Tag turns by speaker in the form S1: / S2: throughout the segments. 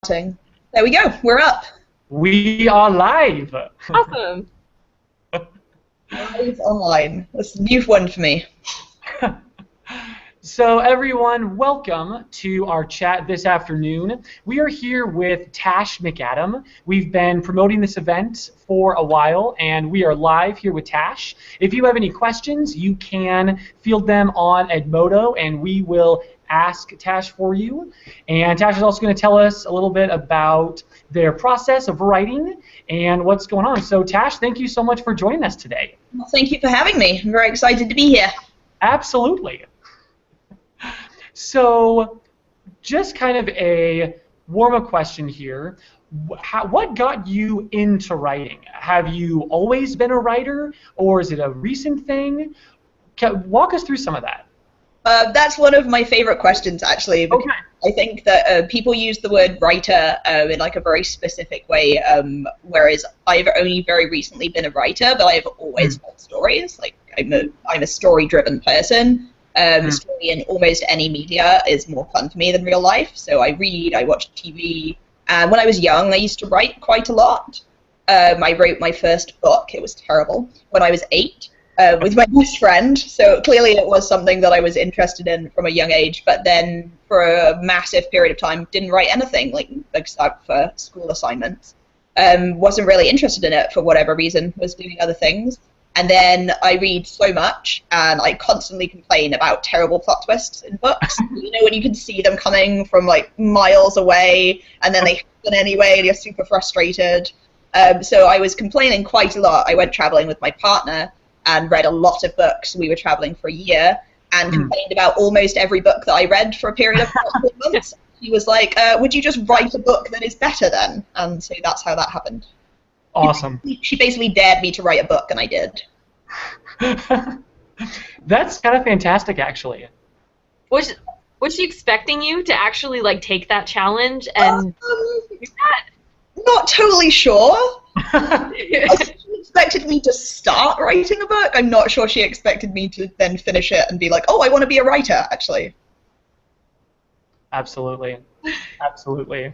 S1: There we go. We're up.
S2: We are live.
S3: Awesome.
S1: Live online. That's a new one for me.
S2: So everyone, welcome to our chat this afternoon. We are here with Tash Mcadam. We've been promoting this event for a while, and we are live here with Tash. If you have any questions, you can field them on Edmodo, and we will ask Tash for you. And Tash is also going to tell us a little bit about their process of writing and what's going on. So Tash, thank you so much for joining us today.
S1: Well, thank you for having me. I'm very excited to be here.
S2: Absolutely. So just kind of a warm-up question here. What got you into writing? Have you always been a writer, or is it a recent thing? Walk us through some of that.
S1: That's one of my favorite questions, actually. Because I think that people use the word writer in like a very specific way, whereas I've only very recently been a writer, but I've always told stories. Like I'm a story-driven person. Story in almost any media is more fun for me than real life. So I read, I watch TV, and when I was young, I used to write quite a lot. I wrote my first book. It was terrible when I was 8. With my best friend, so clearly it was something that I was interested in from a young age, but then for a massive period of time didn't write anything, like except for school assignments. Wasn't really interested in it for whatever reason, was doing other things. And then I read so much, and I constantly complain about terrible plot twists in books. You know, when you can see them coming from like miles away, and then they happen anyway, and you're super frustrated. So I was complaining quite a lot. I went traveling with my partner, and read a lot of books. We were traveling for a year and complained about almost every book that I read for a period of 4 months. He was like, would you just write a book that is better then? And so that's how that happened.
S2: Awesome.
S1: She basically dared me to write a book, and I did.
S2: That's kind of fantastic, actually.
S3: Was she expecting you to actually like take that challenge and do that?
S1: Not totally sure. I think she expected me to start writing a book. I'm not sure she expected me to then finish it and be like, oh, I want to be a writer, actually.
S2: Absolutely. Absolutely.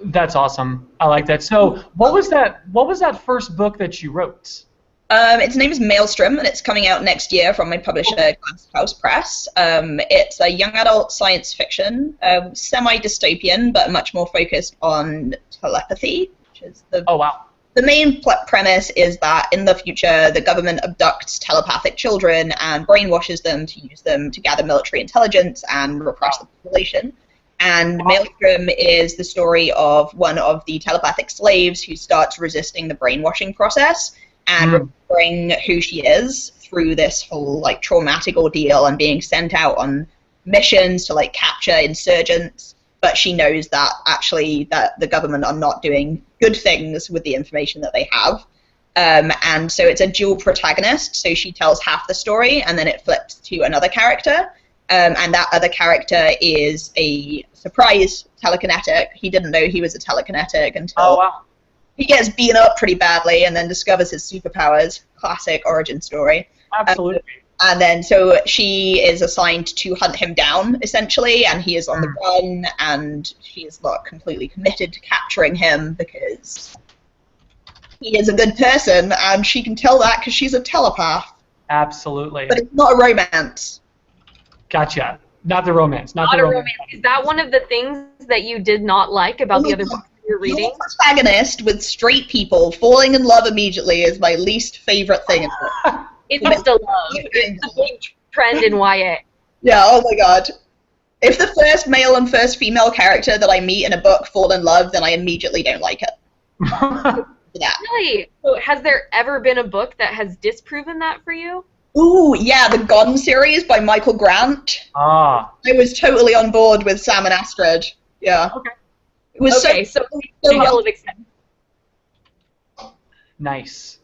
S2: That's awesome. I like that. So what was that first book that you wrote?
S1: Its name is Maelstrom, and it's coming out next year from my publisher, Glass House Press. It's a young adult science fiction, semi-dystopian, but much more focused on telepathy, which is the The main premise is that in the future, the government abducts telepathic children and brainwashes them to use them to gather military intelligence and repress the population. And Maelstrom is the story of one of the telepathic slaves who starts resisting the brainwashing process and remembering who she is through this whole like traumatic ordeal and being sent out on missions to like capture insurgents. But she knows that actually that the government are not doing good things with the information that they have. And so it's a dual protagonist, so she tells half the story and then it flips to another character. And that other character is a surprise telekinetic. He didn't know he was a telekinetic until he gets beaten up pretty badly and then discovers his superpowers. Classic origin story.
S2: Absolutely.
S1: And then so she is assigned to hunt him down, essentially, and he is on the run, and she is not completely committed to capturing him because he is a good person, and she can tell that because she's a telepath.
S2: Absolutely.
S1: But it's not a romance.
S2: Gotcha. Not the romance.
S3: Not the romance. Is that one of the things that you did not like about the other books you're reading?
S1: The protagonist with straight people falling in love immediately is my least favorite thing in it.
S3: It's the love. It's a big trend in YA.
S1: Yeah, oh my god. If the first male and first female character that I meet in a book fall in love, then I immediately don't like it. Yeah.
S3: Really? So has there ever been a book that has disproven that for you?
S1: Ooh, yeah, the Gone series by Michael Grant. I was totally on board with Sam and Astrid. Yeah.
S2: Okay.
S1: It was
S3: so well of extent.
S2: Nice.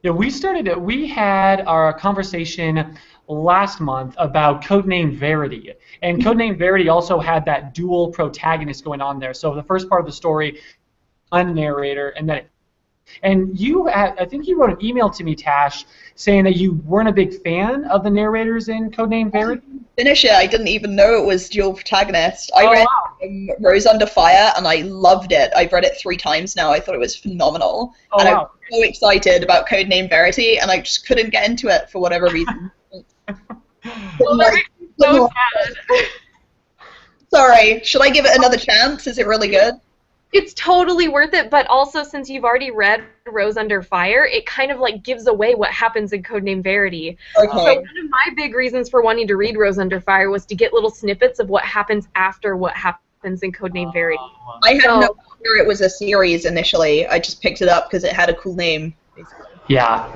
S2: Yeah, we had our conversation last month about Codename Verity. And Codename Verity also had that dual protagonist going on there. So the first part of the story, a narrator, and then it And I think you wrote an email to me, Tash, saying that you weren't a big fan of the narrators in Codename Verity.
S1: Finish it. I didn't even know it was dual protagonist. I read Rose Under Fire, and I loved it. I've read it 3 times now. I thought it was phenomenal. And I was so excited about Codename Verity, and I just couldn't get into it for whatever reason.
S3: Well, that makes me so sad.
S1: Sorry. Should I give it another chance? Is it really good?
S3: It's totally worth it, but also since you've already read Rose Under Fire, it kind of like gives away what happens in Codename Verity.
S1: Okay.
S3: So one of my big reasons for wanting to read Rose Under Fire was to get little snippets of what happens after what happens in Codename Verity.
S1: I had no idea it was a series initially. I just picked it up because it had a cool name, basically.
S2: Yeah.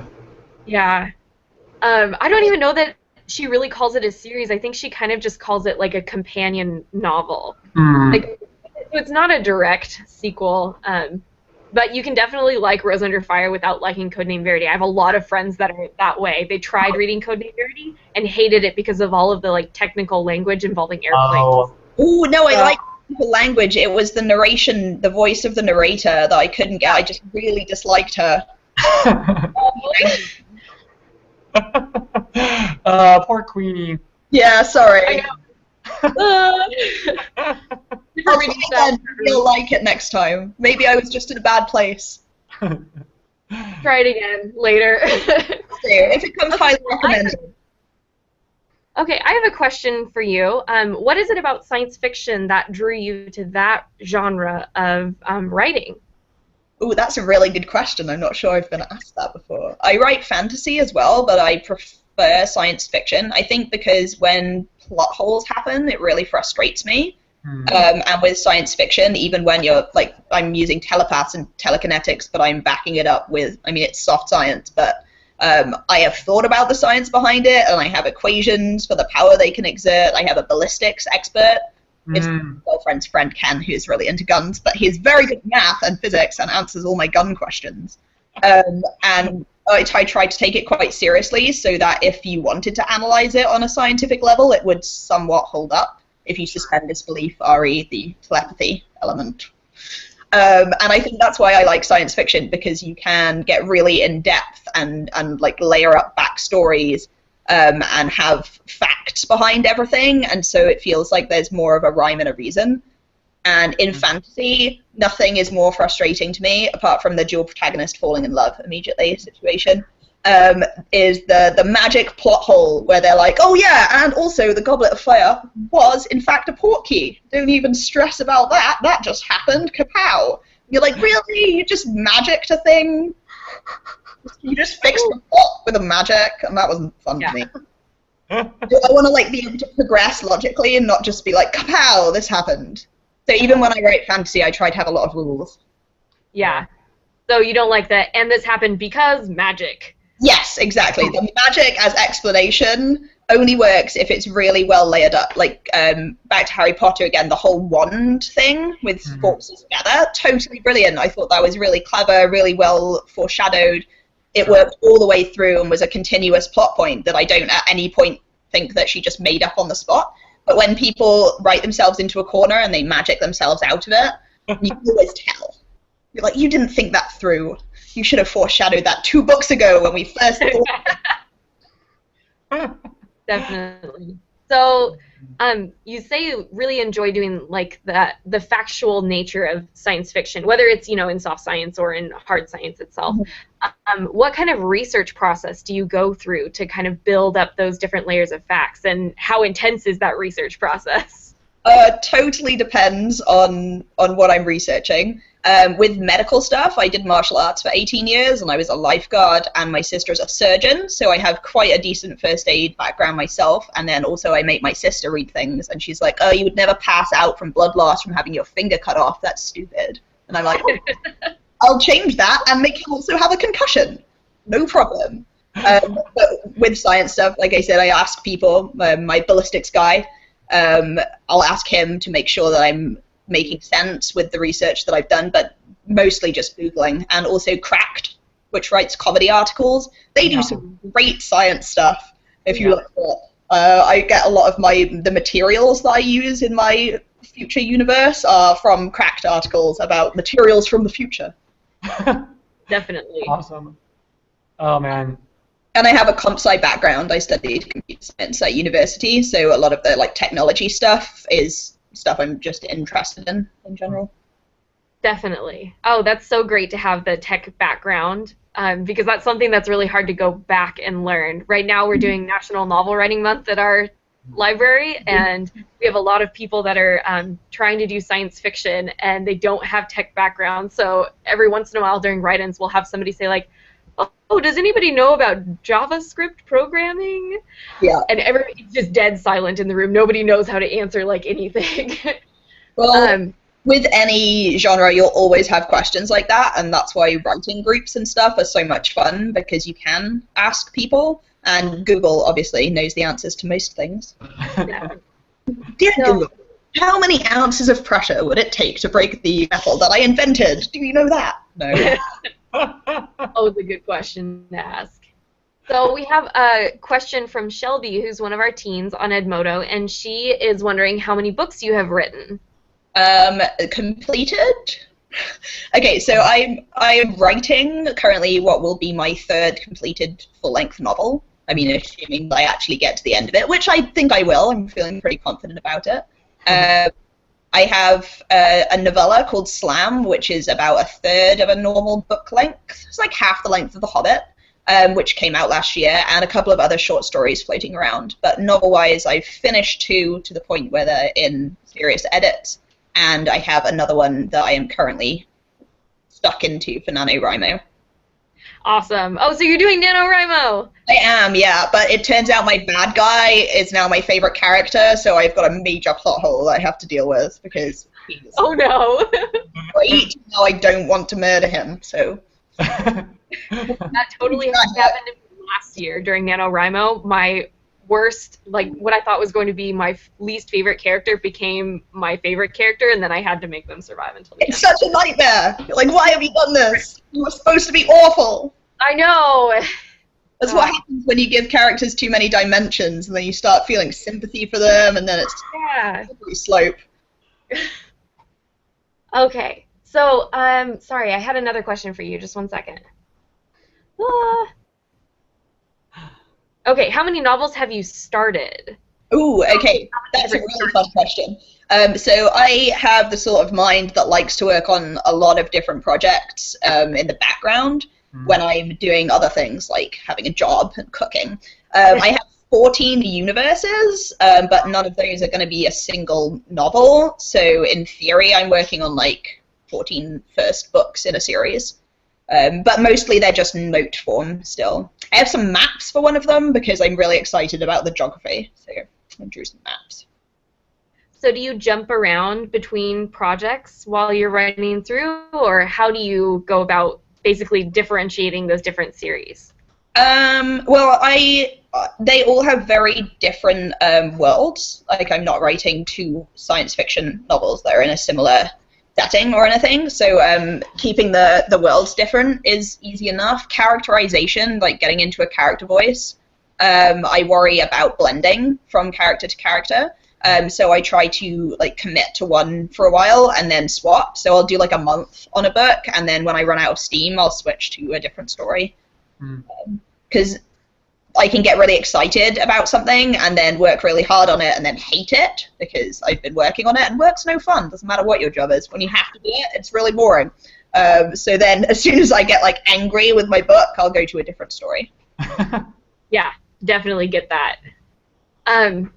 S3: Yeah. I don't even know that she really calls it a series. I think she kind of just calls it like a companion novel. Like, it's not a direct sequel, but you can definitely like Rose Under Fire without liking Codename Verity. I have a lot of friends that are that way. They tried reading Codename Verity and hated it because of all of the like technical language involving airplanes.
S1: Oh no, I like the language. It was the narration, the voice of the narrator that I couldn't get. I just really disliked her.
S2: Poor Queenie.
S1: Yeah, sorry.
S3: I know.
S1: You'll like it next time. Maybe I was just in a bad place.
S3: Try it again later.
S1: If it comes highly recommended.
S3: Okay, I have a question for you. What is it about science fiction that drew you to that genre of writing?
S1: Ooh, that's a really good question. I'm not sure I've been asked that before. I write fantasy as well, but I prefer science fiction. I think because when plot holes happen, it really frustrates me. And with science fiction, even when you're, like, I'm using telepaths and telekinetics, but I'm backing it up with, I mean, it's soft science, but I have thought about the science behind it, and I have equations for the power they can exert. I have a ballistics expert. It's my girlfriend's friend Ken, who's really into guns, but he's very good at math and physics and answers all my gun questions. And I tried to take it quite seriously so that if you wanted to analyze it on a scientific level, it would somewhat hold up if you suspend disbelief, re the telepathy element. And I think that's why I like science fiction, because you can get really in depth and like layer up backstories and have facts behind everything, and so it feels like there's more of a rhyme and a reason. And in fantasy, nothing is more frustrating to me, apart from the dual protagonist falling in love immediately situation, is the magic plot hole where they're like, oh yeah, and also the Goblet of Fire was in fact a portkey. Don't even stress about that. That just happened. Kapow. You're like, really? You just magicked a thing? You just fixed the plot with a magic, and that wasn't fun to me. I want to like be able to progress logically and not just be like, kapow, this happened. So even when I write fantasy, I try to have a lot of rules.
S3: Yeah. So you don't like that, and this happened because magic.
S1: Yes, exactly. The magic as explanation only works if it's really well layered up. Like, back to Harry Potter again, the whole wand thing with forces together, totally brilliant. I thought that was really clever, really well foreshadowed. It worked all the way through and was a continuous plot point that I don't at any point think that she just made up on the spot. But when people write themselves into a corner and they magic themselves out of it, you can always tell. You're like, you didn't think that through. You should have foreshadowed that 2 books ago when we first thought.
S3: Definitely. So, you say you really enjoy doing like the factual nature of science fiction, whether it's in soft science or in hard science itself. What kind of research process do you go through to kind of build up those different layers of facts, and how intense is that research process?
S1: Totally depends on what I'm researching. With medical stuff, I did martial arts for 18 years, and I was a lifeguard, and my sister's a surgeon, so I have quite a decent first aid background myself, and then also I make my sister read things, and she's like, oh, you would never pass out from blood loss from having your finger cut off, that's stupid. And I'm like, oh, I'll change that and make him also have a concussion. No problem. But with science stuff, like I said, I ask people, my ballistics guy, I'll ask him to make sure that I'm making sense with the research that I've done, but mostly just Googling. And also Cracked, which writes comedy articles. They do some great science stuff, if you look for it. I get a lot of the materials that I use in my future universe are from Cracked articles about materials from the future.
S3: Definitely.
S2: Awesome. Oh, man.
S1: And I have a comp sci background. I studied computer science at university, so a lot of the like technology stuff is stuff I'm just interested in general.
S3: Definitely. Oh, that's so great to have the tech background, because that's something that's really hard to go back and learn. Right now we're doing National Novel Writing Month at our library, and we have a lot of people that are trying to do science fiction, and they don't have tech background. So every once in a while during write-ins, we'll have somebody say like, "Oh, does anybody know about JavaScript programming?"
S1: Yeah.
S3: And everybody's just dead silent in the room. Nobody knows how to answer like anything.
S1: Well, with any genre, you'll always have questions like that, and that's why writing groups and stuff are so much fun, because you can ask people, and Google obviously knows the answers to most things. Dear Google, how many ounces of pressure would it take to break the metal that I invented? Do you know that? No.
S3: Oh, it's a good question to ask. So we have a question from Shelby, who's one of our teens on Edmodo, and she is wondering how many books you have written.
S1: Completed? Okay, so I'm writing currently what will be my 3rd completed full-length novel. I mean, assuming I actually get to the end of it, which I think I will. I'm feeling pretty confident about it. I have a novella called Slam, which is about 1/3 of a normal book length. It's like half the length of The Hobbit, which came out last year, and a couple of other short stories floating around. But novel-wise, I've finished 2 to the point where they're in serious edits, and I have another one that I am currently stuck into for NaNoWriMo.
S3: Awesome. Oh, so you're doing NaNoWriMo.
S1: I am, yeah, but it turns out my bad guy is now my favorite character, so I've got a major plot hole that I have to deal with, because he's
S3: oh no.
S1: great. Now I don't want to murder him, so.
S3: That totally happened to me last year during NaNoWriMo. My worst, like what I thought was going to be my least favorite character became my favorite character, and then I had to make them survive until the end.
S1: It's such a nightmare. Like, why have you done this? You were supposed to be awful.
S3: I know.
S1: That's what happens when you give characters too many dimensions, and then you start feeling sympathy for them, and then it's a slippery slope.
S3: Okay, so sorry, I had another question for you. Just one second. Okay, how many novels have you started?
S1: Ooh, okay, that's a really fun question. So I have the sort of mind that likes to work on a lot of different projects in the background when I'm doing other things like having a job and cooking. I have 14 universes, but none of those are going to be a single novel. So in theory, I'm working on like 14 first books in a series. But mostly they're just note form still. I have some maps for one of them because I'm really excited about the geography. So I drew some maps.
S3: So do you jump around between projects while you're writing through, or how do you go about basically differentiating those different series?
S1: Well, they all have very different worlds. Like, I'm not writing 2 science fiction novels that are in a similar setting or anything, so keeping the worlds different is easy enough. Characterization, like getting into a character voice, I worry about blending from character to character. So I try to like commit to one for a while and then swap. So I'll do like a month on a book, and then when I run out of steam, I'll switch to a different story. Because I can get really excited about something and then work really hard on it and then hate it because I've been working on it, and work's no fun. Doesn't matter what your job is. When you have to do it, it's really boring. So then as soon as I get like angry with my book, I'll go to a different story.
S3: Yeah, definitely get that.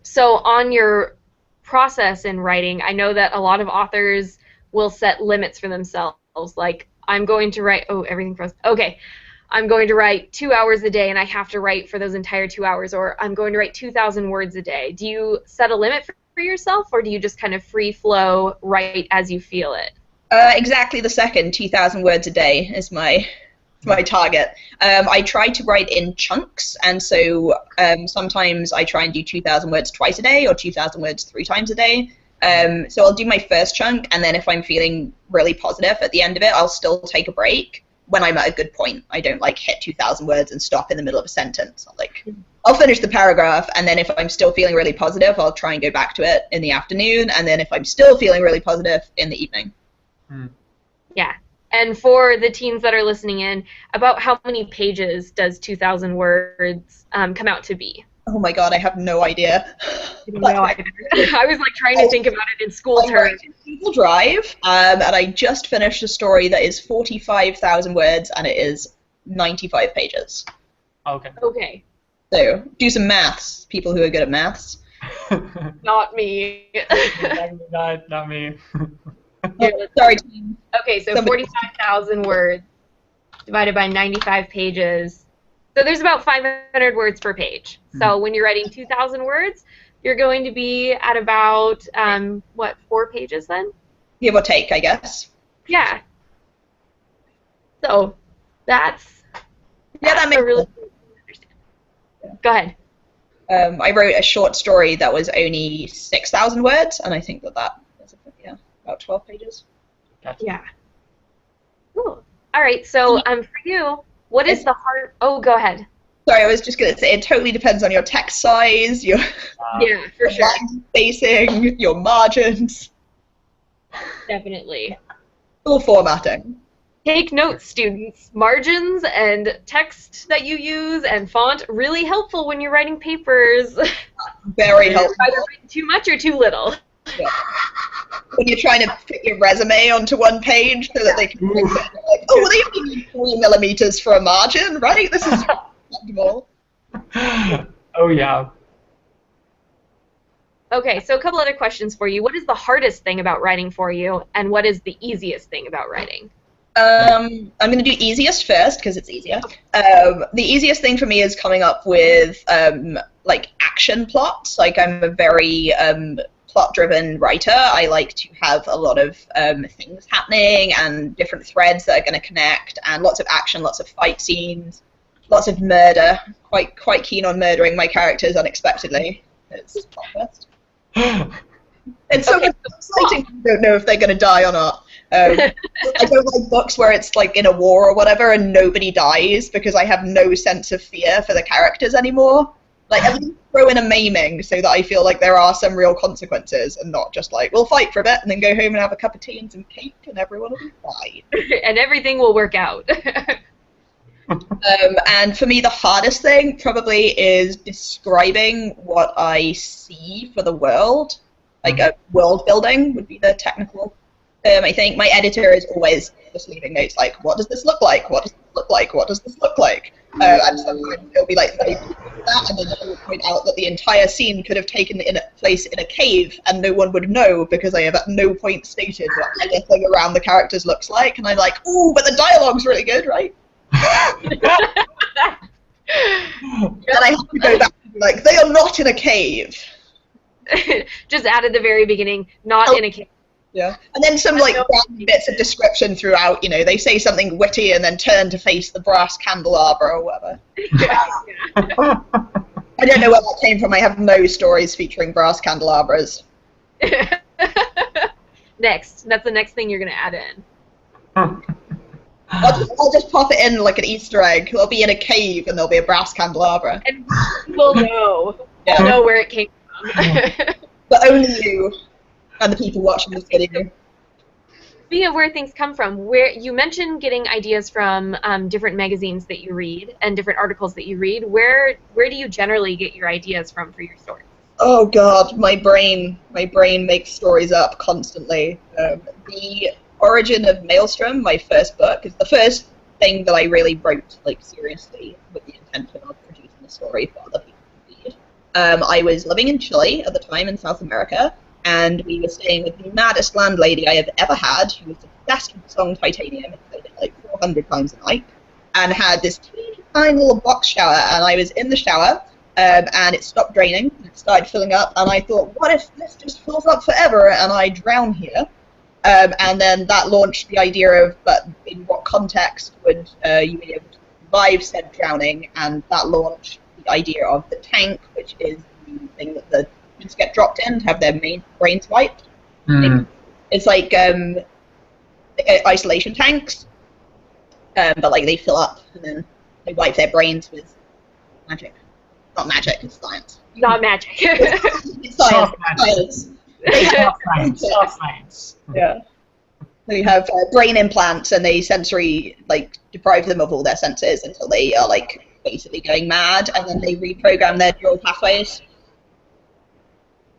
S3: So on your process in writing, I know that a lot of authors will set limits for themselves. Like, I'm going to write, oh, everything froze. Okay. I'm going to write 2 hours a day and I have to write for those entire 2 hours, or I'm going to write 2,000 words a day. Do you set a limit for yourself, or do you just kind of free flow, write as you feel it?
S1: Exactly the second. 2,000 words a day is my target. I try to write in chunks, and so sometimes I try and do 2,000 words twice a day or 2,000 words 3 times a day. So I'll do my first chunk, and then if I'm feeling really positive at the end of it, I'll still take a break when I'm at a good point. I don't like hit 2,000 words and stop in the middle of a sentence. I'll finish the paragraph, and then if I'm still feeling really positive, I'll try and go back to it in the afternoon, and then if I'm still feeling really positive, in the evening.
S3: Yeah, And for the teens that are listening in, about how many pages does 2,000 words come out to be?
S1: Oh my god, I have no idea.
S3: No, I was like trying to think about it in school terms.
S1: Google Drive, and I just finished a story that is 45,000 words, and it is 95 pages.
S2: Okay.
S3: Okay.
S1: So, do some maths, people who are good at maths.
S3: Not me.
S2: not me.
S1: Sorry, team.
S3: Okay, so 45,000 words divided by 95 pages. So there's about 500 words per page. So when you're writing 2,000 words, you're going to be at about, 4 pages then?
S1: Give or take, I guess.
S3: Yeah. So that's
S1: that makes
S3: really understand. Go ahead.
S1: I wrote a short story that was only 6,000 words, and I think that is about 12 pages.
S2: Gotcha.
S3: Yeah. Cool. All right, so for you, what is the hard... Oh, go ahead.
S1: Sorry, I was just going to say, it totally depends on your text size, your
S3: yeah, for sure.
S1: spacing, your margins.
S3: Definitely.
S1: Full formatting.
S3: Take notes, students. Margins and text that you use and font, really helpful when you're writing papers.
S1: Very helpful.
S3: Either written too much or too little.
S1: Yeah. When you're trying to fit your resume onto one page so that they can like, oh, they only need 3 millimeters for a margin, right? This is acceptable.
S2: Oh, yeah.
S3: Okay, so a couple other questions for you. What is the hardest thing about writing for you, and what is the easiest thing about writing?
S1: I'm going to do easiest first because it's easier. The easiest thing for me is coming up with like action plots. Like I'm a very plot-driven writer. I like to have a lot of things happening and different threads that are going to connect, and lots of action, lots of fight scenes, lots of murder. Quite keen on murdering my characters unexpectedly. It's plot first. It's so exciting. I don't know if they're going to die or not. I don't like books where it's like in a war or whatever and nobody dies because I have no sense of fear for the characters anymore. Like, at least throw in a maiming so that I feel like there are some real consequences and not just like, we'll fight for a bit and then go home and have a cup of tea and some cake and everyone will be fine.
S3: And everything will work out.
S1: And for me, the hardest thing probably is describing what I see for the world. Like, world building would be the technical term, I think. My editor is always just leaving notes like, what does this look like? What does this look like? What does this look like? And sometimes it'll be like, that, and then she will point out that the entire scene could have taken place in a cave and no one would know because I have at no point stated what anything around the characters looks like. And I'm like, ooh, but the dialogue's really good, right? Then I have to go back and be like, they are not in a cave.
S3: Just add at the very beginning, not in a cave.
S1: Yeah, and then some like bits of description throughout. You know, they say something witty and then turn to face the brass candelabra or whatever.
S3: Yeah.
S1: I don't know where that came from. I have no stories featuring brass candelabras.
S3: Next, that's the next thing you're gonna add in.
S1: I'll just pop it in like an Easter egg. It'll be in a cave and there'll be a brass candelabra.
S3: And we'll know.
S1: Yeah.
S3: We'll know where it came from.
S1: But only you and the people watching this video.
S3: Speaking of where things come from, where you mentioned getting ideas from different magazines that you read and different articles that you read. Where do you generally get your ideas from for your stories?
S1: Oh God, my brain makes stories up constantly. The Origin of Maelstrom, my first book, is the first thing that I really wrote like seriously with the intention of producing a story for other people to read. I was living in Chile at the time in South America, and we were staying with the maddest landlady I have ever had, who was obsessed with the song Titanium and played it like 400 times a night, and had this teeny tiny little box shower, and I was in the shower, and it stopped draining, and it started filling up, and I thought, what if this just fills up forever and I drown here? And then that launched the idea of, but in what context would you be able to survive said drowning, and that launched the idea of the tank, which is the thing that the students get dropped in to have their brains wiped. It's like isolation tanks, but like they fill up and then they wipe their brains with magic. Not magic, it's science.
S3: Not magic.
S1: It's science. Science.
S2: Soft science.
S1: Yeah. They have brain implants, and they sensory deprive them of all their senses until they are basically going mad, and then they reprogram their neural pathways.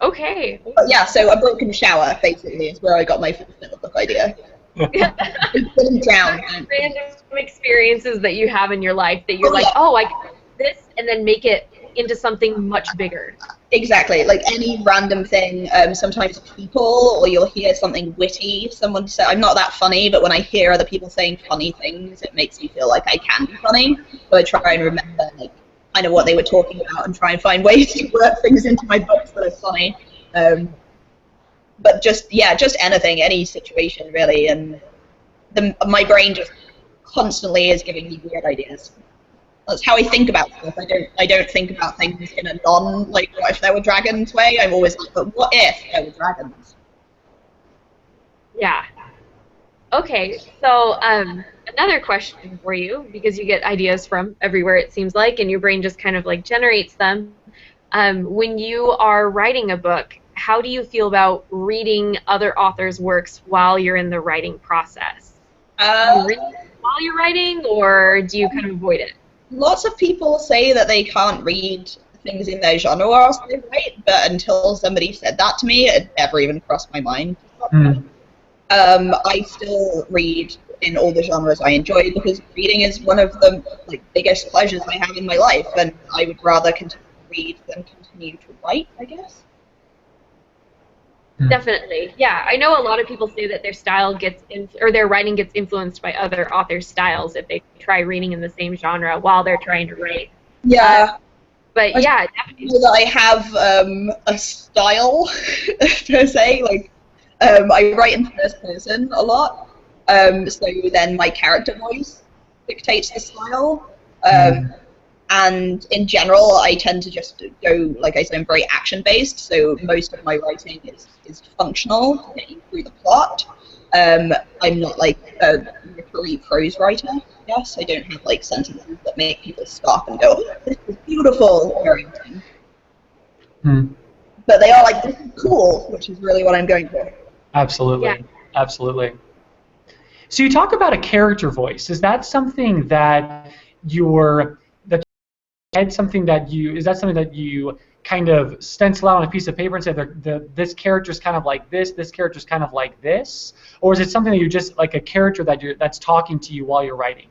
S3: Okay.
S1: But yeah, so a broken shower basically is where I got my fulfillment book idea.
S3: Random experiences that you have in your life that you're I can do this, and then make it into something much bigger.
S1: Exactly, any random thing. Sometimes people, or you'll hear something witty. Someone say, "I'm not that funny," but when I hear other people saying funny things, it makes me feel like I can be funny. So I try and remember kind of what they were talking about and try and find ways to work things into my books that are funny. But just anything, any situation really, and my brain just constantly is giving me weird ideas. That's how I think about stuff. I don't think about things in a what if there were dragons way. I'm always but what if there were dragons?
S3: Yeah. Okay, so another question for you, because you get ideas from everywhere it seems like, and your brain just kind of generates them. When you are writing a book, how do you feel about reading other authors' works while you're in the writing process? Do you read while you're writing, or do you kind of avoid it?
S1: Lots of people say that they can't read things in their genre whilst they write, but until somebody said that to me, it never even crossed my mind. I still read in all the genres I enjoy, because reading is one of the biggest pleasures I have in my life, and I would rather continue to read than continue to write, I guess.
S3: Definitely, yeah. I know a lot of people say that their style their writing gets influenced by other authors' styles if they try reading in the same genre while they're trying to write.
S1: Yeah.
S3: But yeah, definitely.
S1: That I have a style per se. I write in first person a lot, so then my character voice dictates the style. And in general, I tend to just go, like I said, I'm very action-based, so most of my writing is functional to get you through the plot. I'm not a literary prose writer, I guess. I don't have sentences that make people stop and go, "This is beautiful," very often. But they are "This is cool," which is really what I'm going for.
S2: Absolutely,
S3: yeah.
S2: Absolutely. So you talk about a character voice. Is that something that something that you kind of stencil out on a piece of paper and say this character's kind of like this character's kind of like this, or is it something that you're just a character that's talking to you while you're writing?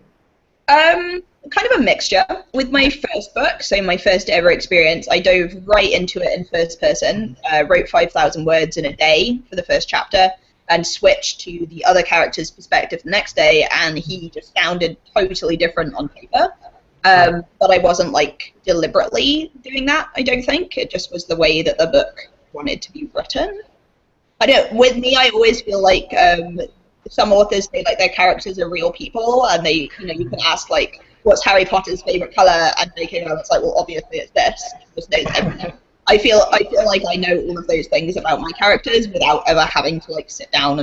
S1: Kind of a mixture. With my first book, so my first ever experience, I dove right into it in first person, wrote 5,000 words in a day for the first chapter, and switched to the other character's perspective the next day, and he just sounded totally different on paper. But I wasn't deliberately doing that, I don't think. It just was the way that the book wanted to be written. With me, I always feel some authors say their characters are real people, and they, you can ask what's Harry Potter's favorite color, and they can go, it's well, obviously it's this. Just knows everything. I feel like I know all of those things about my characters without ever having to sit down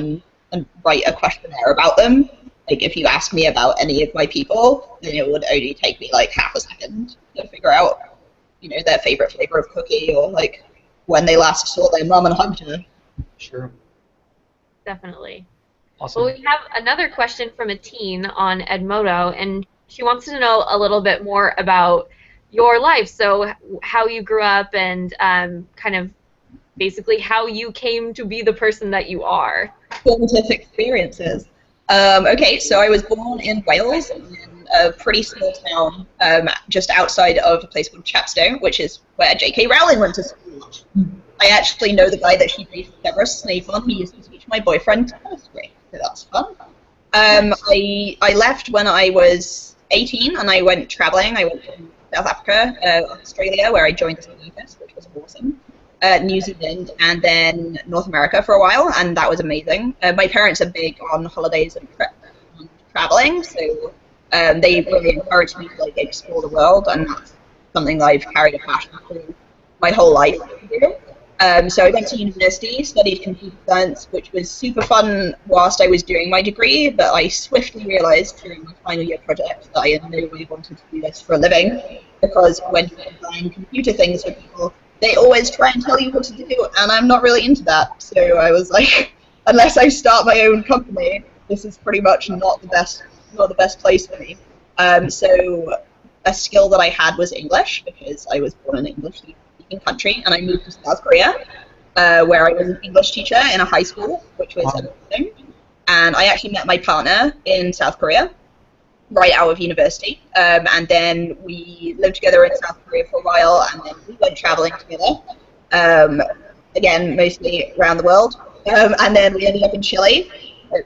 S1: and write a questionnaire about them. If you ask me about any of my people, then it would only take me half a second to figure out, their favorite flavor of cookie, or when they last saw their mom and hugged her.
S2: Sure.
S3: Definitely.
S2: Awesome.
S3: Well, we have another question from a teen on Edmodo, and she wants to know a little bit more about your life. So how you grew up, and kind of basically how you came to be the person that you are.
S1: Formative experiences. Okay, so I was born in Wales, in a pretty small town just outside of a place called Chepstow, which is where J.K. Rowling went to school. I actually know the guy that she based Severus Snape on. He used to teach my boyfriend chemistry, so that's fun. I left when I was 18, and I went traveling. I went to South Africa, Australia, where I joined the circus, which was awesome. New Zealand, and then North America for a while, and that was amazing. My parents are big on holidays and traveling, so they really encouraged me to explore the world, and that's something that I've carried a passion through my whole life. So I went to university, studied computer science, which was super fun whilst I was doing my degree, but I swiftly realized during my final year project that I in no way wanted to do this for a living, because when you design computer things for people, they always try and tell you what to do, and I'm not really into that. So I was unless I start my own company, this is pretty much not the best place for me. So a skill that I had was English, because I was born in an English-speaking country, and I moved to South Korea, where I was an English teacher in a high school, which was amazing. And I actually met my partner in South Korea, right out of university, and then we lived together in South Korea for a while, and then we went traveling together, again, mostly around the world, and then we ended up in Chile.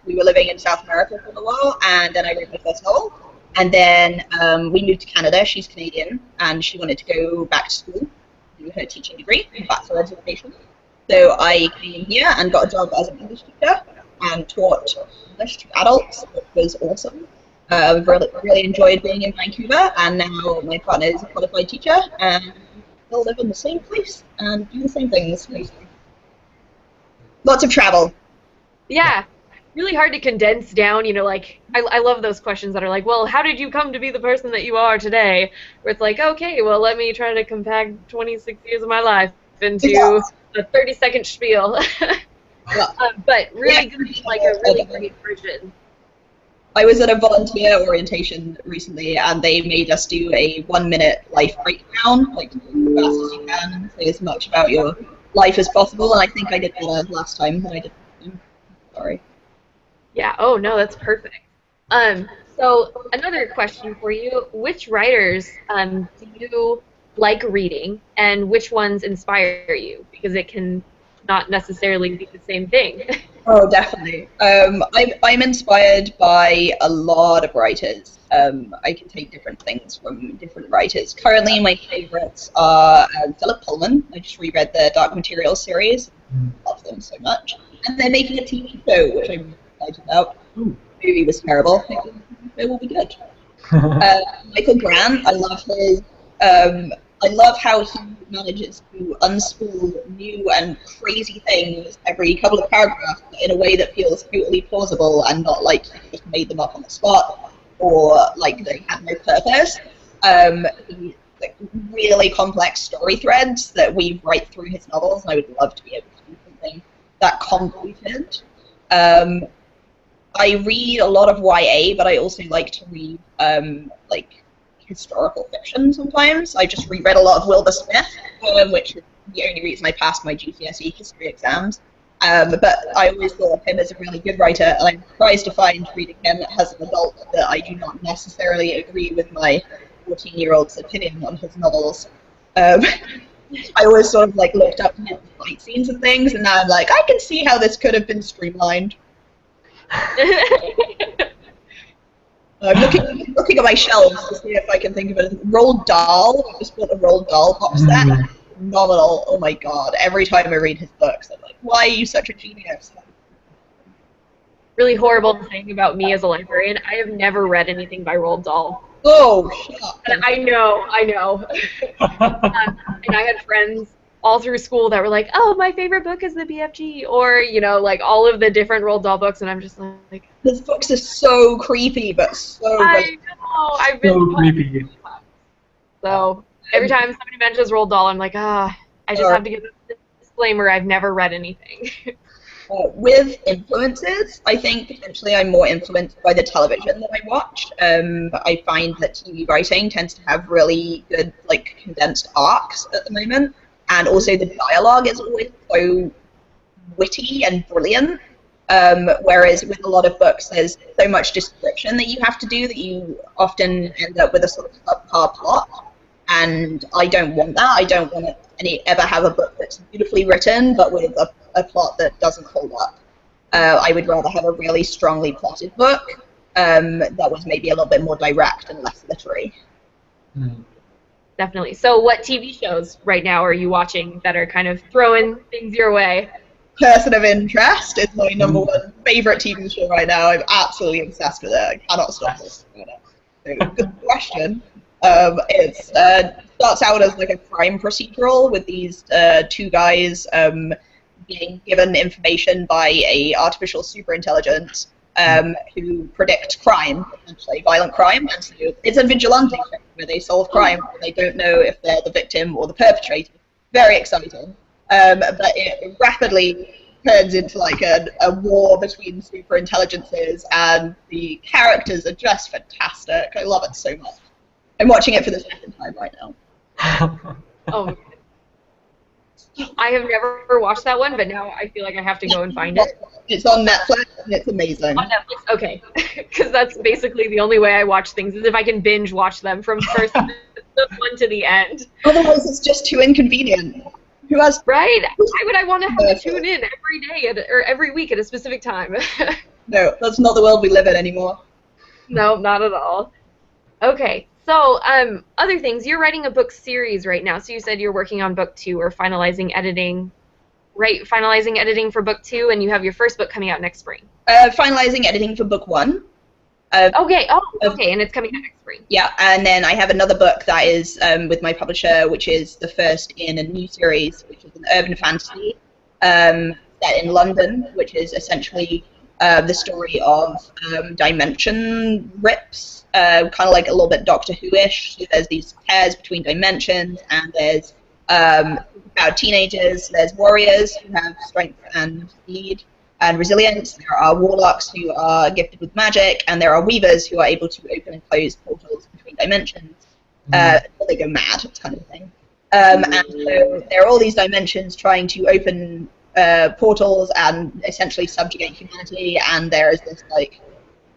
S1: We were living in South America for a while, and then I wrote my first novel, and then we moved to Canada. She's Canadian, and she wanted to go back to school, do her teaching degree, Bachelor of Education. So I came here and got a job as an English teacher, and taught English to adults, which was awesome. I've really enjoyed being in Vancouver, and now my partner is a qualified teacher, and we'll live in the same place and do the same things. Lots of travel.
S3: Yeah, really hard to condense down, you know, like, I love those questions that are like, well, how did you come to be the person that you are today? Where it's like, okay, well, let me try to compact 26 years of my life into a 30-second spiel. But really good, like a really great version.
S1: I was at a volunteer orientation recently, and they made us do a 1-minute life breakdown, like as fast as you can, and say as much about your life as possible. And I think I did better last time than I did this time. Sorry.
S3: Yeah. Oh no, that's perfect. So another question for you: which writers do you like reading, and which ones inspire you? Because it can not necessarily be the same thing.
S1: Oh, definitely. I'm inspired by a lot of writers. I can take different things from different writers. Currently, my favorites are Philip Pullman. I just reread the Dark Materials series. Love them so much. And they're making a TV show, which I'm excited about. The movie was terrible. I think it will be good. Michael Grant, I love his... I love how he manages to unspool new and crazy things every couple of paragraphs in a way that feels totally plausible and not like he just made them up on the spot or like they have no purpose. Like really complex story threads that weave right through his novels, and I would love to be able to do something that convoluted. I read a lot of YA, but I also like to read like historical fiction sometimes. I just reread a lot of Wilbur Smith, which is the only reason I passed my GCSE history exams. But I always thought of him as a really good writer, and I'm surprised to find reading him as an adult that I do not necessarily agree with my 14-year-old's opinion on his novels. I always sort of like looked up his fight scenes and things, and now I'm like, I can see how this could have been streamlined. I'm looking at my shelves to see if I can think of it. Roald Dahl. I just bought a Roald Dahl box set. Phenomenal. Oh my god. Every time I read his books, I'm like, why are you such a genius?
S3: Really horrible thing about me as a librarian, I have never read anything by Roald Dahl.
S1: Oh, shut up.
S3: And I know. And I had friends all through school that were like, oh, my favorite book is the BFG, or, you know, like all of the different Roald Dahl books, and I'm just like...
S1: His books are so creepy, but so good.
S3: I know, I've been
S2: so creepy.
S3: So, every time somebody mentions Roald Dahl, I'm like, I just have to give a disclaimer, I've never read anything.
S1: With influences, I think potentially I'm more influenced by the television that I watch. I find that TV writing tends to have really good, like, condensed arcs at the moment. And also the dialogue is always so witty and brilliant, whereas with a lot of books there's so much description that you have to do that you often end up with a sort of subpar plot. And I don't want that. I don't want to ever have a book that's beautifully written but with a plot that doesn't hold up. I would rather have a really strongly plotted book that was maybe a little bit more direct and less literary.
S3: Definitely. So what TV shows right now are you watching that are kind of throwing things your way?
S1: Person of Interest is my #1 favorite TV show right now. I'm absolutely obsessed with it. I cannot stop this. So, good question. It starts out as like a crime procedural with these two guys being given information by a artificial superintelligence who predict crime, essentially violent crime, and so it's a vigilante show where they solve crime. They don't know if they're the victim or the perpetrator. Very exciting, but it rapidly turns into like a war between super intelligences, and the characters are just fantastic. I love it so much. I'm watching it for the second time right now.
S3: Oh, I have never watched that one, but now I feel like I have to go and find it.
S1: It's on Netflix, and it's amazing.
S3: On Netflix, okay. Because that's basically the only way I watch things, is if I can binge watch them from first one to the end.
S1: Otherwise, it's just too inconvenient. Who has...
S3: Right? Why would I want to have to tune in every day or every week at a specific time?
S1: No, that's not the world we live in anymore.
S3: No, not at all. Okay. So, other things. You're writing a book series right now. So you said you're working on book 2 or finalizing editing, right? Finalizing editing for book 2, and you have your first book coming out next spring.
S1: Finalizing editing for book 1.
S3: Okay. Oh, okay. And it's coming out next spring.
S1: Yeah, and then I have another book that is with my publisher, which is the first in a new series, which is an urban fantasy set in London, which is essentially the story of dimension rips. Kind of like a little bit Doctor Who-ish. So there's these pairs between dimensions, and there's about teenagers, there's warriors who have strength and speed and resilience, there are warlocks who are gifted with magic, and there are weavers who are able to open and close portals between dimensions. Until they go mad, kind of thing. And so there are all these dimensions trying to open portals and essentially subjugate humanity, and there is this like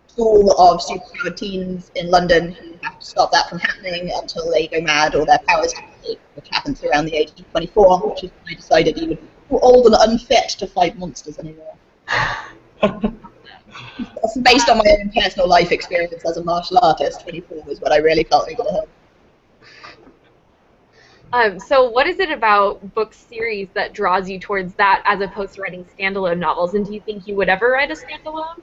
S1: school of superpowered teens in London who have to stop that from happening until they go mad or their powers dissipate, which happens around the age of 24, which is when I decided you would be too old and unfit to fight monsters anymore. That's based on my own personal life experience as a martial artist. 24 was what I really felt like it had.
S3: So what is it about book series that draws you towards that as opposed to writing standalone novels? And do you think you would ever write a standalone?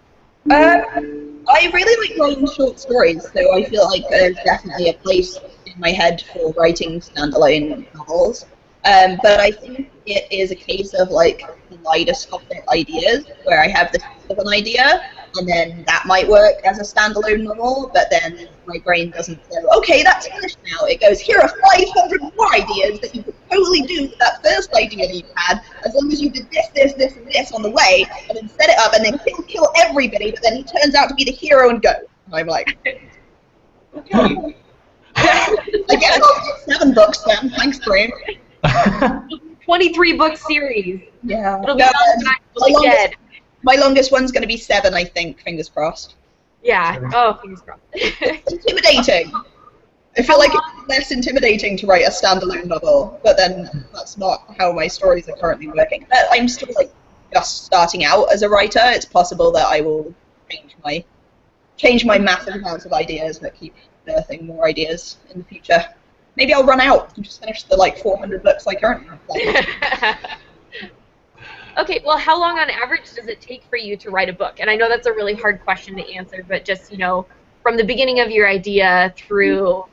S1: I really like writing short stories, so I feel like there's definitely a place in my head for writing standalone novels. But I think it is a case of like kaleidoscopic ideas, where I have this of an idea, and then that might work as a standalone novel, but then my brain doesn't go, okay, that's finished now. It goes, here are 500 more ideas that you could totally do with that first idea that you had, as long as you did this, this, this, and this on the way, and then set it up, and then kill everybody, but then he turns out to be the hero and go. And I'm like, okay. I guess I'll get 7 books then. Thanks, brain.
S3: 23 book series.
S1: Yeah.
S3: It'll be dead.
S1: My longest one's going to be 7, I think. Fingers crossed.
S3: Yeah. Oh, fingers crossed.
S1: It's intimidating. I feel like it's less intimidating to write a standalone novel, but then that's not how my stories are currently working. I'm still like just starting out as a writer. It's possible that I will change my massive amounts of ideas, but keep birthing more ideas in the future. Maybe I'll run out and just finish the like 400 books I currently have.
S3: Okay, well, how long on average does it take for you to write a book? And I know that's a really hard question to answer, but just, from the beginning of your idea through,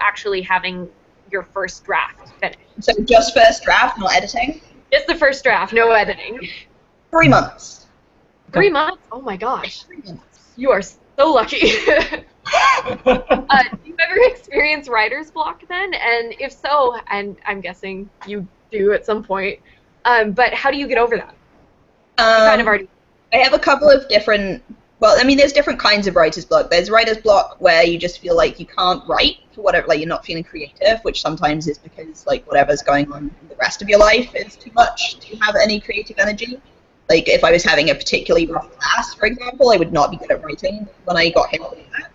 S3: actually having your first draft finished.
S1: So just first draft, not editing?
S3: Just the first draft, no editing.
S1: 3 months.
S3: 3 months? Oh my gosh.
S1: 3 months.
S3: You are so lucky. Do you ever experience writer's block then? And if so, and I'm guessing you do at some point, but how do you get over that?
S1: I have a couple of different, there's different kinds of writer's block. There's writer's block where you just feel like you can't write for whatever, like you're not feeling creative, which sometimes is because like whatever's going on in the rest of your life is too much to have any creative energy. Like if I was having a particularly rough class, for example, I would not be good at writing when I got home from that.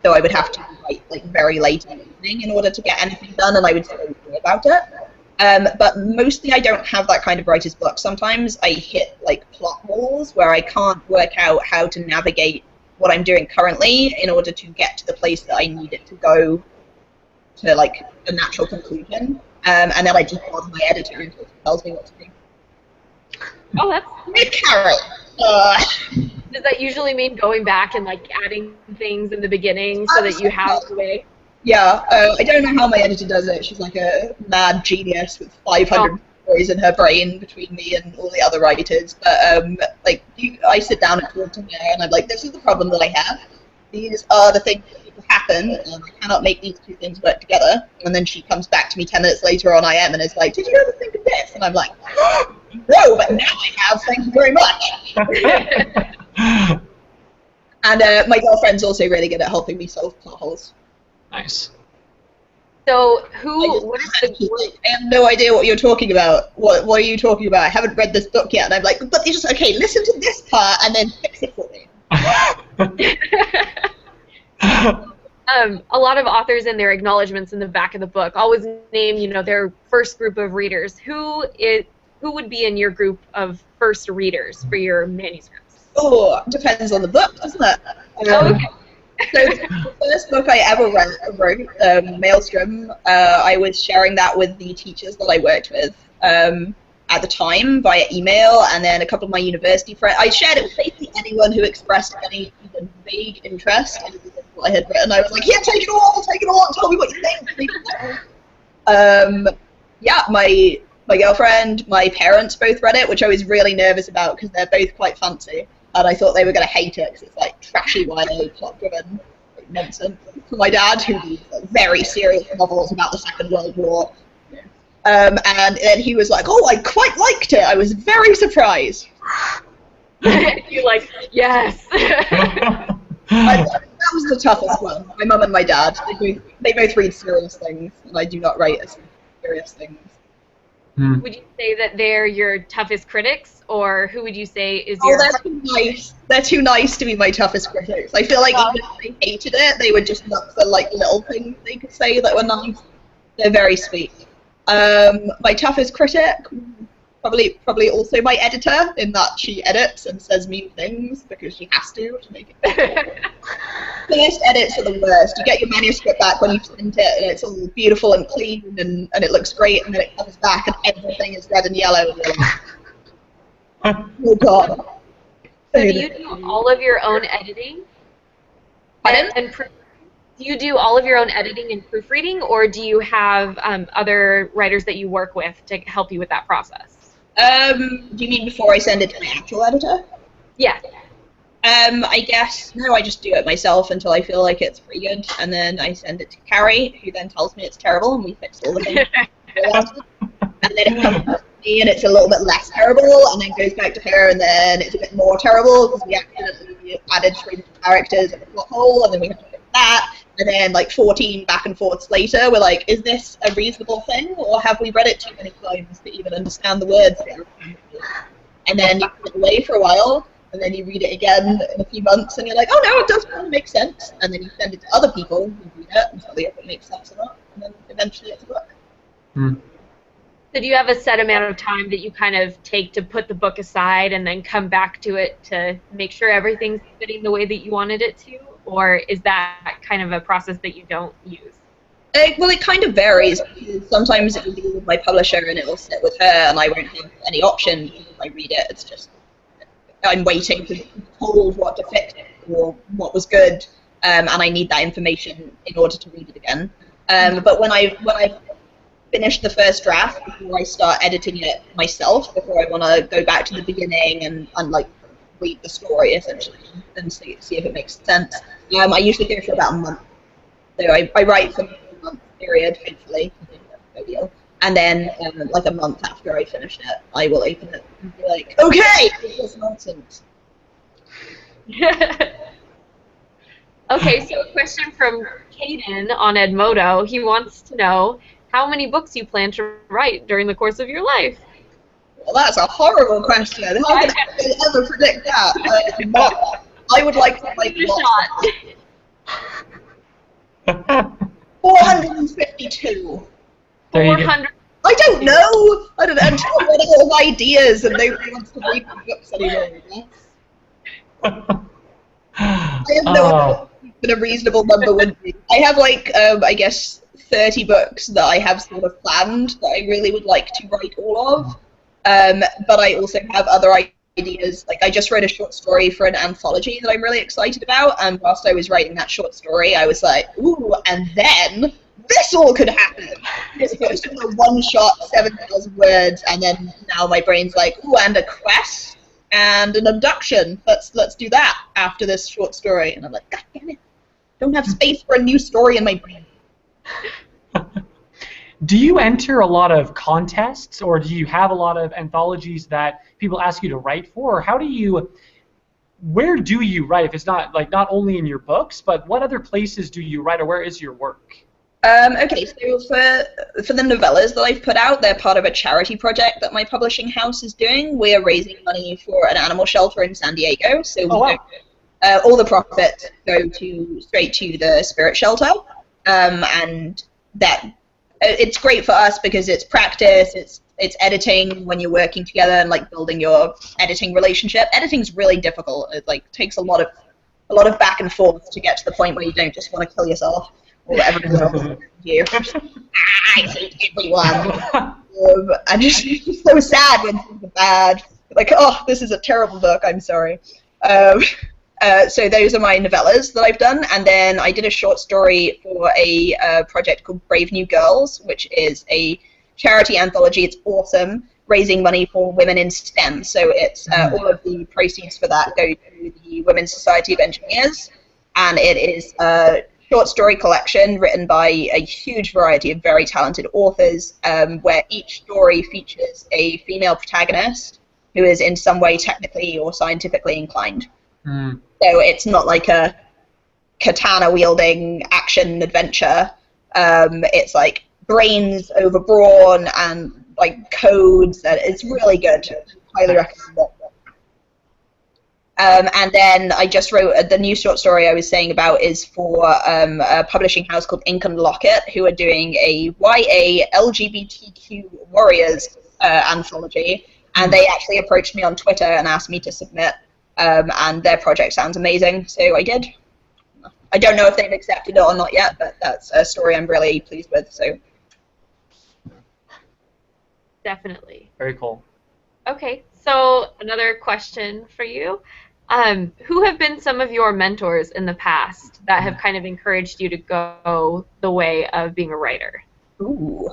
S1: So I would have to write like very late in the evening in order to get anything done, and I would feel good about it. But mostly I don't have that kind of writer's block. Sometimes I hit like plot holes where I can't work out how to navigate what I'm doing currently in order to get to the place that I need it to go to like a natural conclusion. And then I just bother my editor until he tells me what to do.
S3: Oh, that's...
S1: Hey, Carol!
S3: Does that usually mean going back and like adding things in the beginning so that you have the way?
S1: Yeah, I don't know how my editor does it. She's like a mad genius with 500 stories in her brain between me and all the other writers. But I sit down and talk to her, and I'm like, this is the problem that I have. These are the things that need to happen, and I cannot make these two things work together. And then she comes back to me 10 minutes later on IM and is like, did you ever think of this? And I'm like, No, but now I have. Thank you very much. And my girlfriend's also really good at helping me solve plot holes.
S2: Nice.
S3: So, what is the...
S1: I have no idea what you're talking about. What are you talking about? I haven't read this book yet. And I'm like, but you just, okay, listen to this part and then fix it for me.
S3: A lot of authors in their acknowledgments in the back of the book always name, their first group of readers. Who would be in your group of first readers for your manuscripts?
S1: Oh, depends on the book, doesn't it?
S3: Okay.
S1: So the first book I ever wrote, Maelstrom, I was sharing that with the teachers that I worked with at the time via email, and then a couple of my university friends. I shared it with basically anyone who expressed any even vague interest in what I had written. I was like, yeah, take it all, and tell me what you think. Yeah, my girlfriend, my parents both read it, which I was really nervous about because they're both quite fancy. And I thought they were going to hate it because it's like trashy, YA, plot-driven nonsense. For my dad, who reads very serious novels about the Second World War, and then he was like, "Oh, I quite liked it. I was very surprised."
S3: You're like, yes.
S1: That was the toughest one. My mum and my dad, they both read serious things, and I do not write serious things.
S3: Would you say that they're your toughest critics, or who would you say is your...
S1: Oh, they're too nice. They're too nice to be my toughest critics. I feel like even if they hated it, they would just look for like little things they could say that were nice. They're very sweet. My toughest critic, probably also my editor, in that she edits and says mean things because she has to make it better. First edits are the worst. You get your manuscript back when you print it, and it's all beautiful and clean, and it looks great, and then it comes back, and everything is red and yellow. And you're like, oh God.
S3: So do you do all of your own editing?
S1: Pardon?
S3: Do you do all of your own editing and proofreading, or do you have other writers that you work with to help you with that process?
S1: Do you mean before I send it to my actual editor?
S3: Yeah.
S1: I guess, no, I just do it myself until I feel like it's pretty good, and then I send it to Carrie, who then tells me it's terrible, and we fix all the things. And then it comes back to me, and it's a little bit less terrible, and then goes back to her, and then it's a bit more terrible, because we accidentally added 3 characters in the plot hole, and then we have to fix that, and then like 14 back and forths later, we're like, is this a reasonable thing, or have we read it too many times to even understand the words here? And then you put it away for a while, and then you read it again in a few months, and you're like, oh no, it does kind of make sense. And then you send it to other people who read it and tell you if it makes sense or not, and then eventually it's a book.
S3: So do you have a set amount of time that you kind of take to put the book aside and then come back to it to make sure everything's fitting the way that you wanted it to? Or is that kind of a process that you don't use?
S1: Well, it kind of varies. Sometimes it will be with my publisher and it will sit with her, and I won't have any option if I read it. It's just I'm waiting to be told what to fix or what was good, and I need that information in order to read it again. But when I've finished the first draft, before I start editing it myself, before I want to go back to the beginning and like read the story essentially and see if it makes sense, I usually go for about a month. So I write for a month period, hopefully, and then like a month after I finish it, I will open it and be like, okay, this is nonsense.
S3: Okay, so a question from Caden on Edmodo. He wants to know how many books you plan to write during the course of your life.
S1: Well, that's a horrible question. How could I ever predict that? I would like to write lots. 452.
S3: 400.
S1: I don't know. I don't know. Until I run out of ideas and nobody wants to read my books anymore, I guess. I have no idea what a reasonable number would be. I have like, I guess, 30 books that I have sort of planned that I really would like to write all of. But I also have other ideas. Like, I just wrote a short story for an anthology that I'm really excited about, and whilst I was writing that short story, I was like, ooh, and then this all could happen. It's supposed to be a one-shot, 7,000 words, and then now my brain's like, ooh, and a quest and an abduction. Let's do that after this short story. And I'm like, God damn it, don't have space for a new story in my brain.
S2: Do you enter a lot of contests, or do you have a lot of anthologies that people ask you to write for, or where do you write, if it's not like not only in your books, but what other places do you write, or where is your work?
S1: Okay, so for the novellas that I've put out, they're part of a charity project that my publishing house is doing. We are raising money for an animal shelter in San Diego, so all the profits go straight to the spirit shelter, and that it's great for us because it's practice, it's editing when you're working together and like building your editing relationship. Editing's really difficult. It like takes a lot of back and forth to get to the point where you don't just want to kill yourself. Or everybody else you. I hate everyone. And it's just so sad when things are bad. Like, oh, this is a terrible book. I'm sorry. So those are my novellas that I've done, and then I did a short story for a project called Brave New Girls, which is a charity anthology. It's awesome, raising money for women in STEM. So it's all of the proceeds for that go to the Women's Society of Engineers, and it is short story collection written by a huge variety of very talented authors, where each story features a female protagonist who is in some way technically or scientifically inclined. So it's not like a katana-wielding action adventure. It's like brains over brawn and like codes. And it's really good. Highly recommend it. And then I just wrote the new short story I was saying about is for a publishing house called Ink and Locket, who are doing a YA LGBTQ warriors anthology, and they actually approached me on Twitter and asked me to submit, and their project sounds amazing, so I did. I don't know if they've accepted it or not yet, but that's a story I'm really pleased with. So
S3: definitely.
S2: Very cool.
S3: Okay, so another question for you. Who have been some of your mentors in the past that have kind of encouraged you to go the way of being a writer?
S1: Ooh,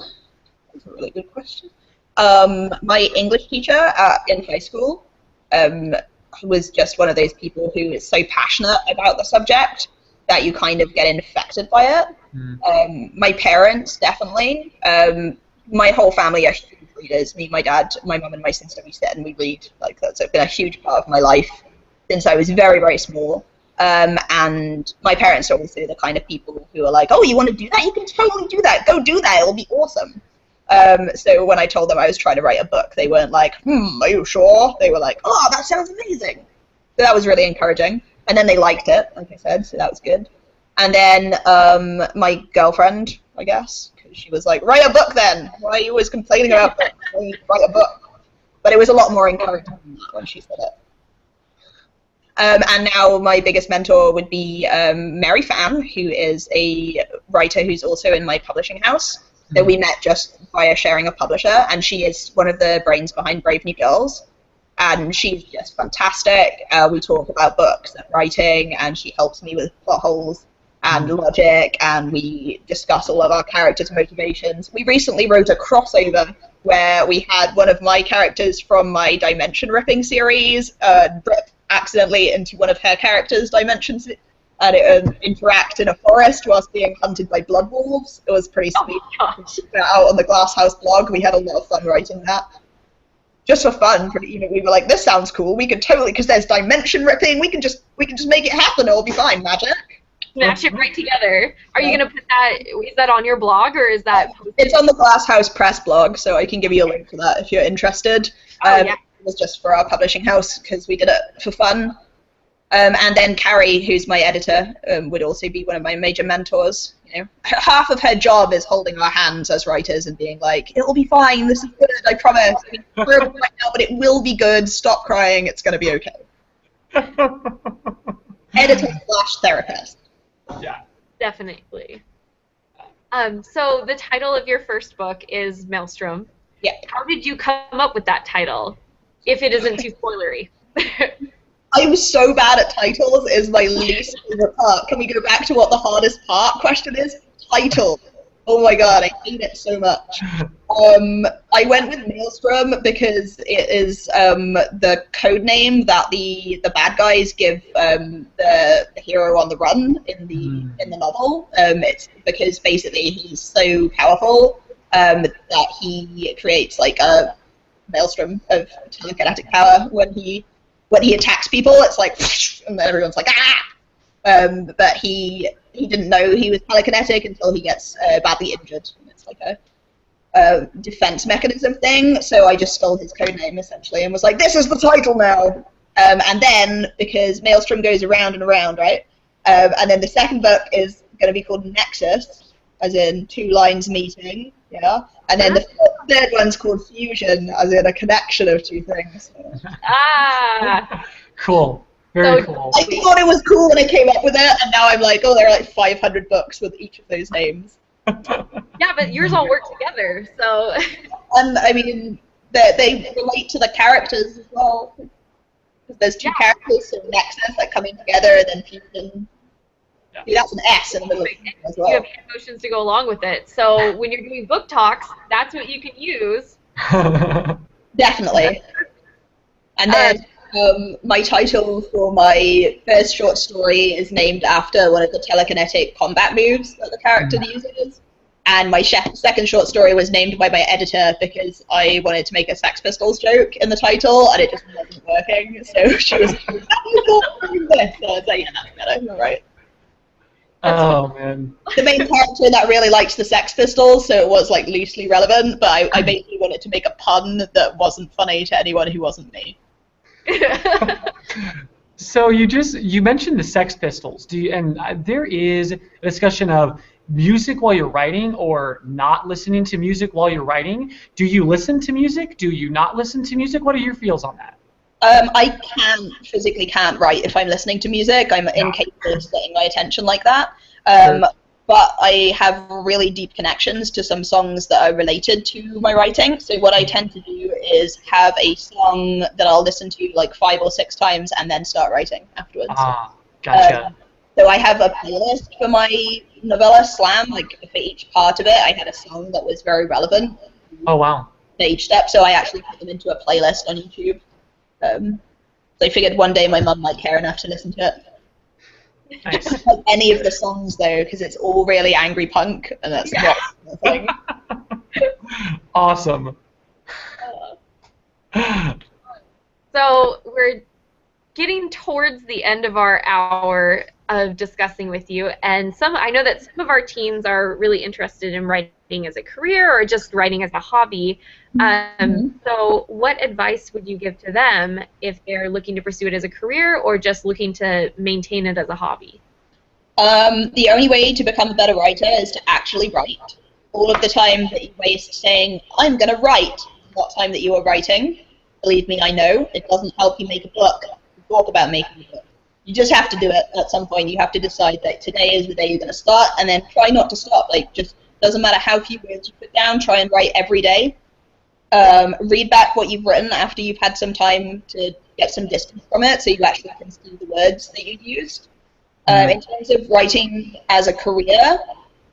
S1: that's a really good question. My English teacher in high school was just one of those people who is so passionate about the subject that you kind of get infected by it. My parents, definitely. My whole family are huge readers. Me, my dad, my mum, and my sister, we sit and we read. Like, that's been a huge part of my life since I was very, very small. And my parents are also the kind of people who are like, oh, you want to do that? You can totally do that. Go do that. It'll be awesome. So when I told them I was trying to write a book, they weren't like, are you sure? They were like, oh, that sounds amazing. So that was really encouraging. And then they liked it, like I said, so that was good. And then my girlfriend, I guess, because she was like, write a book then. Why are you always complaining about books? Write a book. But it was a lot more encouraging when she said it. And now my biggest mentor would be Mary Fan, who is a writer who's also in my publishing house. So we met just via sharing a publisher, and she is one of the brains behind Brave New Girls. And she's just fantastic. We talk about books and writing, and she helps me with plot holes and logic, and we discuss all of our characters' motivations. We recently wrote a crossover where we had one of my characters from my Dimension Ripping series rip accidentally into one of her characters' dimensions, and it interact in a forest whilst being hunted by blood wolves. It was pretty sweet. Out on the Glasshouse blog, we had a lot of fun writing that. Just for fun, we were like, this sounds cool. We could totally, because there's dimension ripping. We can just make it happen. It'll be fine. Magic.
S3: Match it right together. Are you gonna put that? Is that on your blog, or is that?
S1: It's on the Glasshouse Press blog, so I can give you a link to that if you're interested. Yeah. It was just for our publishing house because we did it for fun. And then Carrie, who's my editor, would also be one of my major mentors. You know, half of her job is holding our hands as writers and being like, "It'll be fine. This is good. I promise. We're right now, but it will be good. Stop crying. It's gonna be okay." Editor/therapist.
S2: Yeah.
S3: Definitely. So the title of your first book is Maelstrom.
S1: Yeah.
S3: How did you come up with that title, if it isn't too spoilery?
S1: I'm so bad at titles. Is my least favorite part. Can we go back to what the hardest part question is? Title. Oh my god, I hate it so much. I went with Maelstrom because it is the code name that the bad guys give the hero on the run in the novel. It's because basically he's so powerful that he creates like a maelstrom of telekinetic power when he attacks people. It's like, and then everyone's like, ah! But he didn't know he was telekinetic until he gets badly injured. It's like a defense mechanism thing. So I just stole his code name essentially and was like, this is the title now. And then because Maelstrom goes around and around, right? And then the second book is going to be called Nexus, as in two lines meeting, yeah. And then the third one's called Fusion, as in a connection of two things.
S2: Cool. Very cool.
S1: I thought it was cool when I came up with it, and now I'm like, oh, there are like 500 books with each of those names.
S3: Yeah, but yours all work together, so.
S1: And I mean, they relate to the characters as well. There's two characters, so Nexus, like coming together, and then Fusion. Yeah. That's an S in the middle of it as well.
S3: You have emotions to go along with it. So when you're doing book talks, that's what you can use.
S1: Definitely. And then my title for my first short story is named after one of the telekinetic combat moves that the character uses. And my second short story was named by my editor because I wanted to make a Sex Pistols joke in the title, and it just wasn't working. So she was like, how do you thought doing this? So I was like, yeah, that's better, all right.
S2: Oh, man.
S1: The main character that really likes the Sex Pistols, so it was like loosely relevant, but I basically wanted to make a pun that wasn't funny to anyone who wasn't me.
S2: So you mentioned the Sex Pistols. There is a discussion of music while you're writing or not listening to music while you're writing. Do you listen to music? Do you not listen to music? What are your feels on that?
S1: I physically can't write if I'm listening to music. I'm incapable of splitting my attention like that. But I have really deep connections to some songs that are related to my writing. So what I tend to do is have a song that I'll listen to like 5 or 6 times and then start writing afterwards.
S2: Ah, gotcha.
S1: So I have a playlist for my novella Slam. Like for each part of it, I had a song that was very relevant.
S2: Oh wow!
S1: To each step, so I actually put them into a playlist on YouTube. So I figured one day my mum might care enough to listen to it.
S2: Nice.
S1: Like any of the songs though, because it's all really angry punk, and that's not the thing.
S2: Awesome.
S3: So we're getting towards the end of our hour of discussing with you, and I know that some of our teens are really interested in writing as a career or just writing as a hobby. So what advice would you give to them if they're looking to pursue it as a career or just looking to maintain it as a hobby?
S1: The only way to become a better writer is to actually write. All of the time that you waste saying, I'm going to write, not time that you are writing. Believe me, I know. It doesn't help you make a book. Talk about making a book. You just have to do it at some point. You have to decide that today is the day you're going to start, and then try not to stop. Like, just doesn't matter how few words you put down, try and write every day. Read back what you've written after you've had some time to get some distance from it, so you actually can see the words that you used. In terms of writing as a career,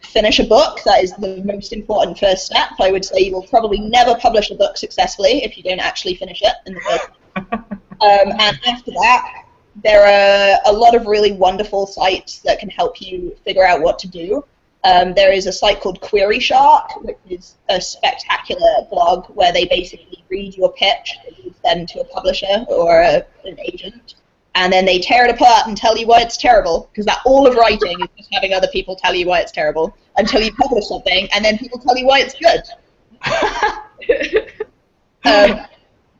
S1: finish a book. That is the most important first step. I would say you will probably never publish a book successfully if you don't actually finish it in the first place. And after that, there are a lot of really wonderful sites that can help you figure out what to do. There is a site called Query Shark, which is a spectacular blog where they basically read your pitch that you send to a publisher or an agent, and then they tear it apart and tell you why it's terrible, because that all of writing is just having other people tell you why it's terrible until you publish something, and then people tell you why it's good.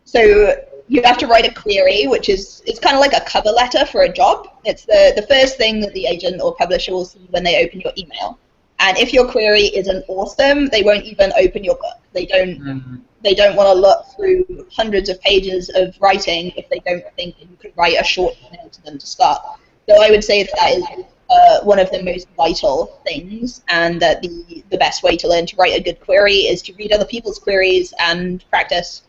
S1: So you have to write a query, which it's kind of like a cover letter for a job. It's the first thing that the agent or publisher will see when they open your email. And if your query isn't awesome, they won't even open your book. They don't want to look through hundreds of pages of writing if they don't think you could write a short email to them to start. So I would say that is one of the most vital things, and that the best way to learn to write a good query is to read other people's queries and practice,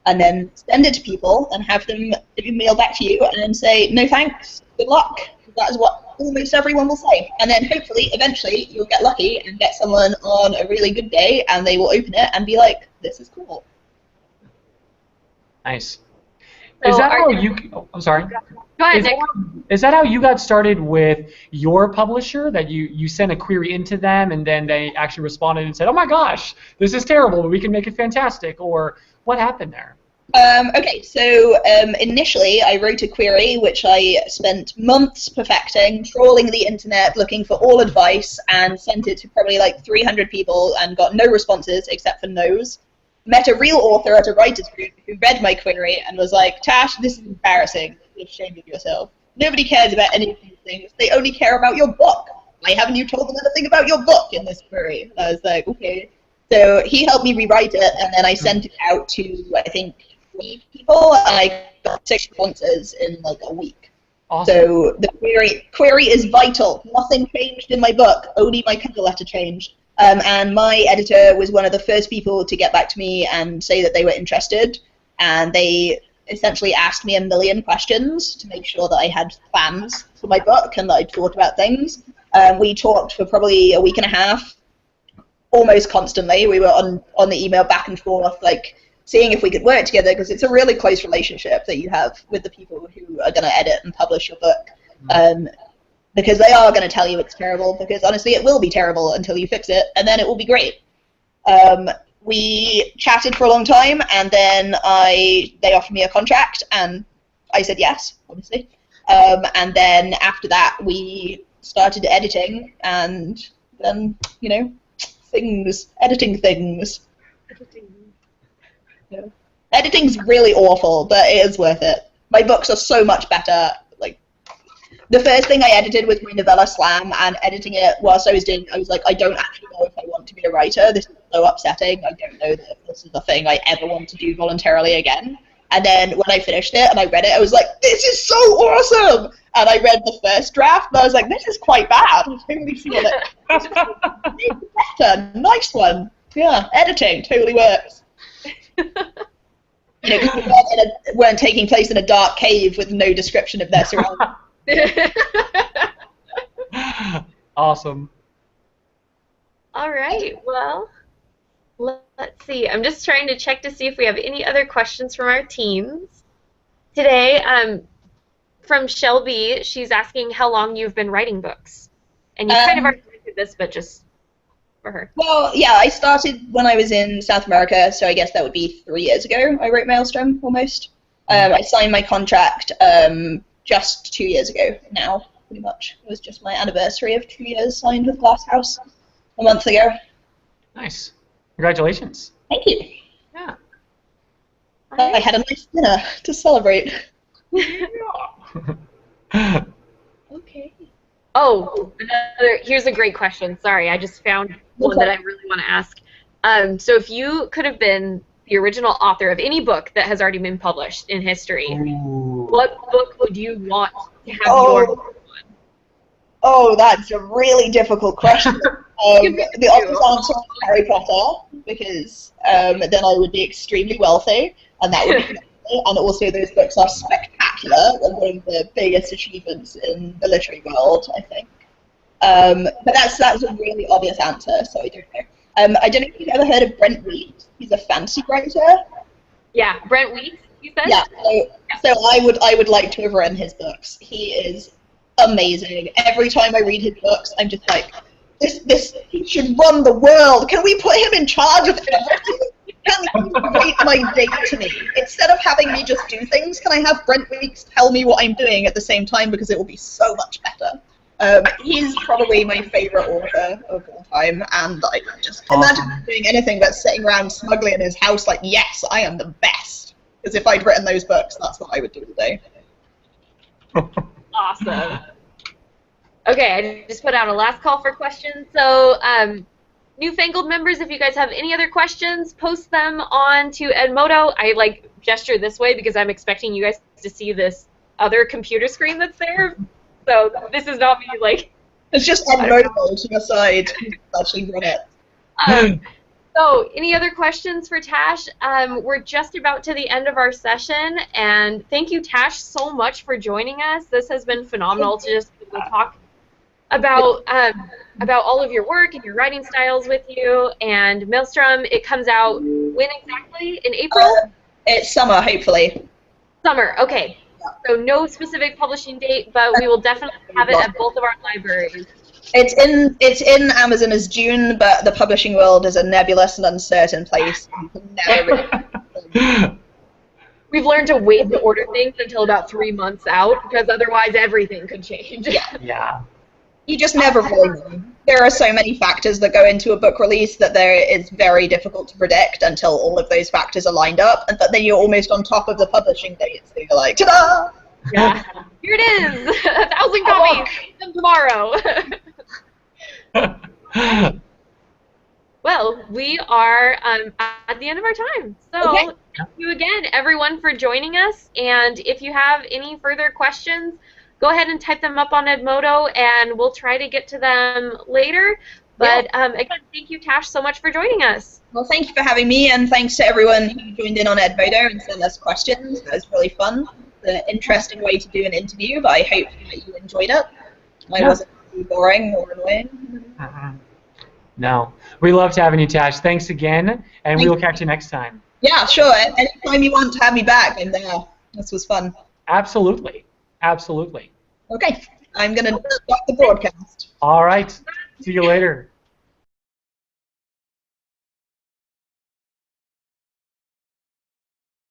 S1: and then send it to people and have them email back to you and then say, no thanks, good luck. That is what almost everyone will say. And then hopefully, eventually, you'll get lucky and get someone on a really good day and they will open it and be like, this is cool.
S2: Nice.
S3: So
S2: is that how you? Oh, I'm sorry.
S3: Go ahead, Nick.
S2: Is that how you got started with your publisher? That you sent a query into them and then they actually responded and said, "Oh my gosh, this is terrible, but we can make it fantastic," or what happened there?
S1: Okay, so initially I wrote a query which I spent months perfecting, trawling the internet, looking for all advice, and sent it to probably like 300 people and got no responses except for no's. Met a real author at a writers group who read my query and was like, Tash, this is embarrassing. You're ashamed of yourself. Nobody cares about any of these things. They only care about your book. Why haven't you told them anything about your book in this query? And I was like, okay. So he helped me rewrite it, and then I sent it out to, I think, 3 people, and I got 6 responses in like a week.
S2: Awesome.
S1: So the query is vital. Nothing changed in my book, only my cover letter changed. And my editor was one of the first people to get back to me and say that they were interested, and they essentially asked me a million questions to make sure that I had plans for my book and that I'd thought about things. We talked for probably a week and a half, almost constantly. We were on the email back and forth, like seeing if we could work together, because it's a really close relationship that you have with the people who are going to edit and publish your book. Because they are going to tell you it's terrible, because honestly it will be terrible until you fix it, and then it will be great. We chatted for a long time, and then they offered me a contract, and I said yes, obviously. And then after that we started editing, and then, you know, editing things. Yeah. Editing's really awful, but it is worth it. My books are so much better. Like, the first thing I edited was my novella Slam, and editing it whilst I was like, I don't actually know if I want to be a writer. This is so upsetting. I don't know that this is a thing I ever want to do voluntarily again. And then when I finished it and I read it, I was like, this is so awesome! And I read the first draft, and I was like, this is quite bad. Totally feel it. Better. Nice one. Yeah, editing totally works. You know, people weren't taking place in a dark cave with no description of their surroundings.
S2: Awesome.
S3: All right, well, let's see. I'm just trying to check to see if we have any other questions from our teens. Today, from Shelby, she's asking how long you've been writing books. And you kind of already answered this, but just for her.
S1: Well, yeah, I started when I was in South America, so I guess that would be 3 years ago I wrote Maelstrom, almost. I signed my contract just 2 years ago now, pretty much. It was just my anniversary of 2 years signed with Glasshouse a month ago.
S2: Nice. Congratulations.
S1: Thank you.
S2: Yeah.
S1: I had a nice dinner to celebrate. Okay.
S3: Oh, here's a great question. Sorry, I just found one that I really want to ask. So if you could have been the original author of any book that has already been published in history, what book would you want to have your book on?
S1: Oh, that's a really difficult question. The obvious answer is Harry Potter, because then I would be extremely wealthy, and that would be amazing. And also those books are spectacular, and one of the biggest achievements in the literary world, I think. But that's a really obvious answer, so I don't know. I don't know if you've ever heard of Brent Wheat. He's a fantasy writer.
S3: Yeah, Brent Wheat, you said?
S1: Yeah, so I would like to have read his books. He is amazing. Every time I read his books, I'm just like, he should run the world. Can we put him in charge of everything? Can he narrate my day to me? Instead of having me just do things, can I have Brent Weeks tell me what I'm doing at the same time, because it will be so much better. He's probably my favourite author of all time, and I just imagine him doing anything but sitting around smugly in his house like, yes, I am the best. Because if I'd written those books, that's what I would do today.
S3: Awesome. Okay, I just put out a last call for questions. So, Newfangled members, if you guys have any other questions, post them on to Edmodo. I gesture this way because I'm expecting you guys to see this other computer screen that's there. So this is not me
S1: It's just Edmodo to the side. Actually run it.
S3: So any other questions for Tash? We're just about to the end of our session, and thank you, Tash, so much for joining us. This has been phenomenal to just talk about all of your work and your writing styles with you. And Maelstrom, it comes out when exactly? In April?
S1: It's summer, hopefully.
S3: Summer, okay. So no specific publishing date, but we will definitely have it at both of our libraries.
S1: It's in Amazon as June, but the publishing world is a nebulous and uncertain place.
S3: We've learned to wait to order things until about 3 months out, because otherwise everything could change.
S2: Yeah.
S1: You just never really know. There are so many factors that go into a book release that it's very difficult to predict until all of those factors are lined up, but then you're almost on top of the publishing date, so you're like, ta-da!
S3: Yeah, here it is! 1,000 copies! Them tomorrow! Well, we are at the end of our time. So thank you again, everyone, for joining us. And if you have any further questions, go ahead and type them up on Edmodo, and we'll try to get to them later. But again, thank you, Tash, so much for joining us.
S1: Well, thank you for having me, and thanks to everyone who joined in on Edmodo and sent us questions. That was really fun. It's an interesting way to do an interview, but I hope that you enjoyed it. I wasn't too boring or annoying.
S2: No. We loved having you, Tash. Thanks again, and we will catch you next time.
S1: Yeah, sure. Anytime you want to have me back, I'm there. This was fun.
S2: Absolutely. Absolutely.
S1: Okay. I'm going to stop the broadcast.
S2: All right. See you later.